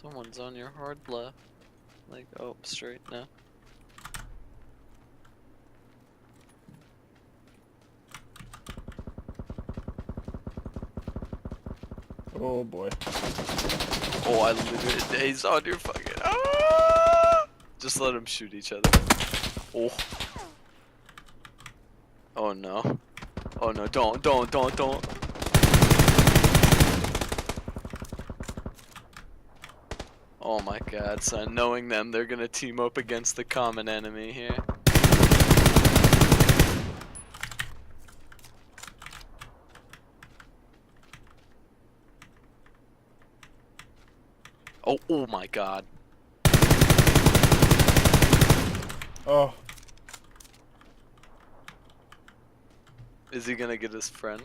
Someone's on your hard left. Like, oh, straight now. Oh boy. Oh, I literally, he's on your fucking. Ah! Just let them shoot each other. Oh. Oh no. Oh no, don't. Oh my god, son. Knowing them, they're gonna team up against the common enemy here. Oh my god. Oh. Is he gonna get his friend?